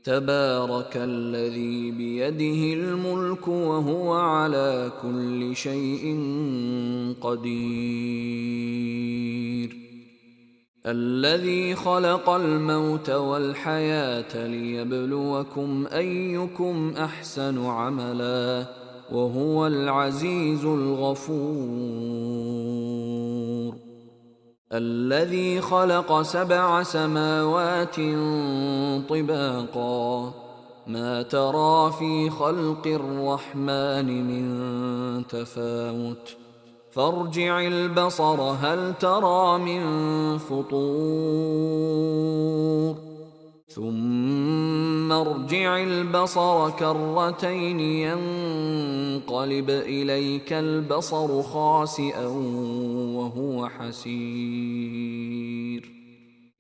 تبارك الذي بيده الملك وهو على كل شيء قدير. الذي خلق الموت والحياة ليبلوكم أيكم أحسن عملا وهو العزيز الغفور. الذي خلق 7 سماوات طباقا ما ترى في خلق الرحمن من تفاوت فارجع البصر هل ترى من فطور ثم ارجع البصر كرتين ينقلب إليك البصر خاسئا وهو حسير.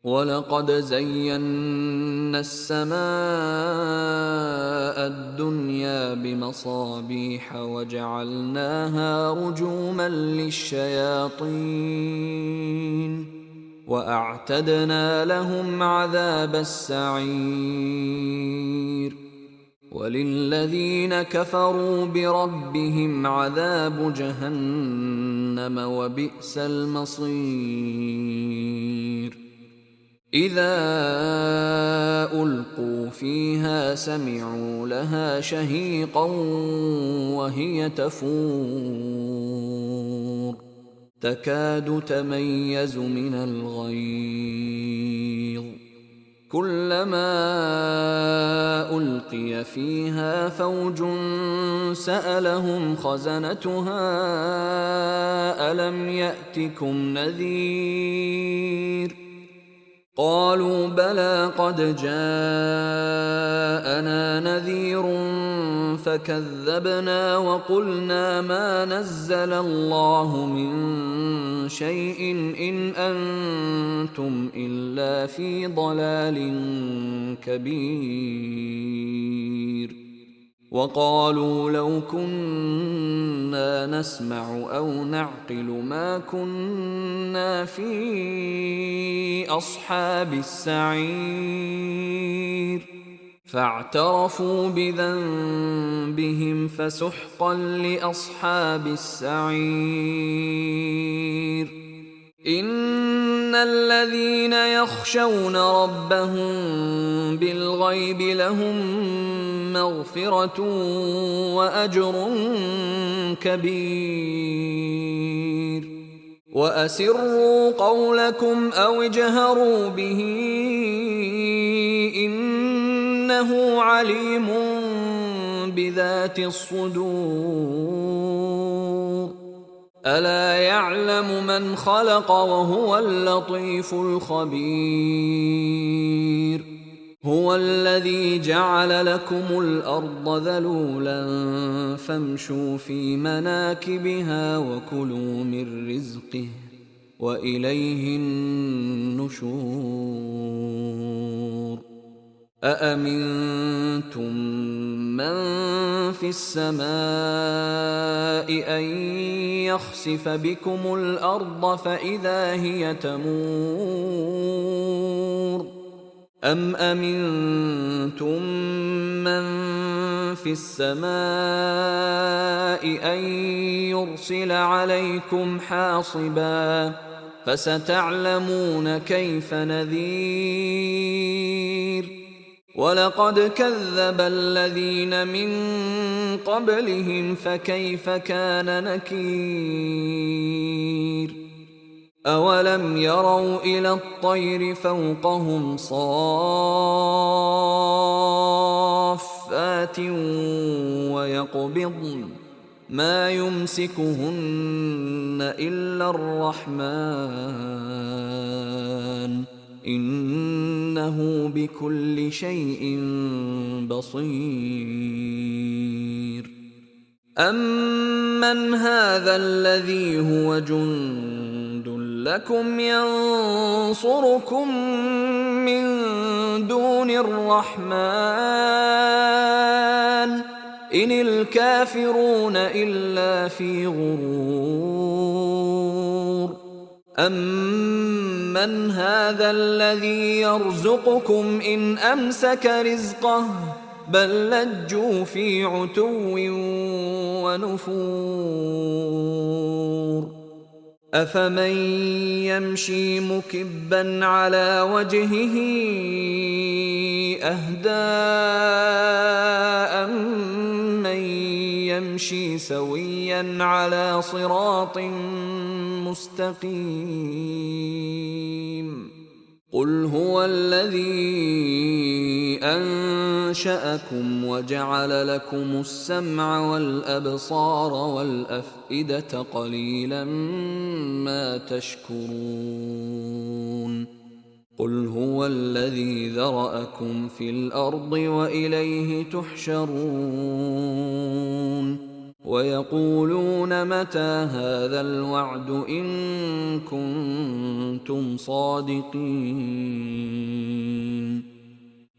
ولقد زينا السماء الدنيا بمصابيح وجعلناها رجوما للشياطين وأعتدنا لهم عذاب السعير. وللذين كفروا بربهم عذاب جهنم وبئس المصير. إذا ألقوا فيها سمعوا لها شهيقا وهي تفور تكاد تميز من الغيظ كلما ألقي فيها فوج سألهم خزنتها ألم يأتكم نذير قالوا بلى قد جاءنا نذير فكذبنا وقلنا ما نزل الله من شيء إن أنتم إلا في ضلال كبير. وقالوا لو كنا نسمع أو نعقل ما كنا في أصحاب السعير فاعترفوا بذنبهم فسحقا لأصحاب السعير. إن الذين يخشون ربهم بالغيب لهم مغفرة وأجر كبير. وأسروا قولكم أو اجهروا به إنه عليم بذات الصدور. ألا يعلم من خلق وهو اللطيف الخبير. هو الذي جعل لكم الأرض ذلولا فامشوا في مناكبها وكلوا من رزقه وإليه النشور. أأمنتم من في السماء أن يخسف بكم الأرض فإذا هي تمور أم أمنتم من في السماء أن يرسل عليكم حاصبا فستعلمون كيف نذير. ولقد كذب الذين من قبلهم فكيف كان نكير. أولم يروا إلى الطير فوقهم صافات ويقبضن ما يمسكهن إلا الرحمن إنه بكل شيء بصير. أمن هذا الذي هو جند لكم ينصركم من دون الرحمن إن الكافرون إلا في غرور. أمن من هذا الذي يرزقكم إن أمسك رزقه بل لجوا في عتو ونفور أفمن يمشي مكبا على وجهه أهدى أمن يمشي سويا على صراط مستقيم قل هو الذي أنشأكم وجعل لكم السمع والأبصار والأفئدة قليلا ما تشكرون قل هو الذي ذرأكم في الأرض وإليه تحشرون ويقولون متى هذا الوعد إن كنتم صادقين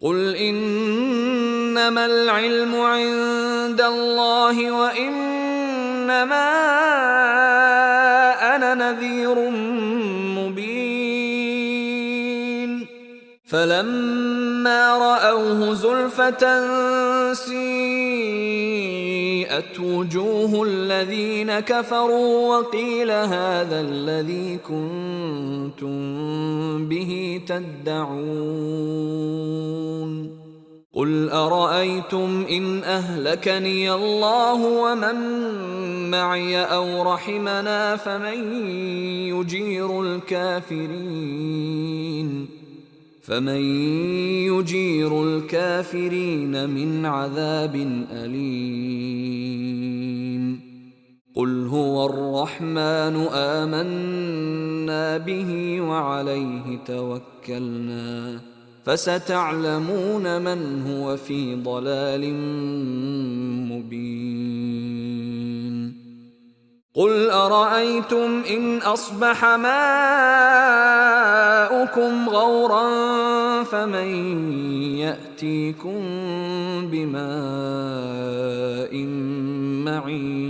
قل إنما العلم عند الله وإنما أنا نذير مبين فلما رأوه زلفة سيئت وجوه الذين كفروا وقيل هذا الذي كنتم به تدعون قل أرأيتم إن أهلكني الله ومن معي أو رحمنا فمن يجير الكافرين من عذاب أليم قل هو الرحمن آمنا به وعليه توكلنا فستعلمون من هو في ضلال مبين قل أرأيتم إن أصبح ماؤكم غورا فمن يأتيكم بماء معين